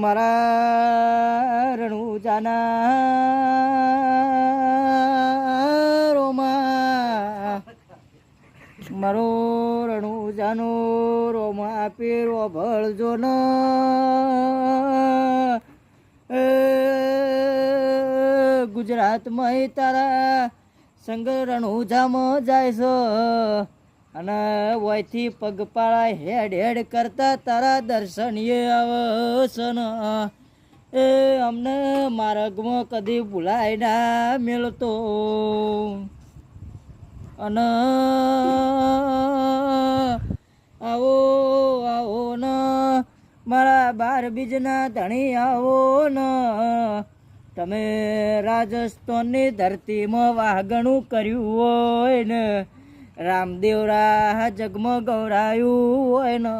મારા રણુજાના રોમા મારો રણુજાનો રોમા પીરો ભળજો ન ગુજરાતમાં તારા સંગ રણુજામાં જાય છે અને વયથી પગપાળા હેડ હેડ કરતા તારા દર્શનીય આવે છે ને એ અમને માર્ગમાં કદી ભૂલાય ના મેળતો અને આવો આવો ને મારા બાર બીજના ધણી આવો ને તમે રાજસ્થાનની ધરતીમાં વાઘણું કર્યું હોય ને રામદેવરા જગમાં ગૌરાયું હોય ને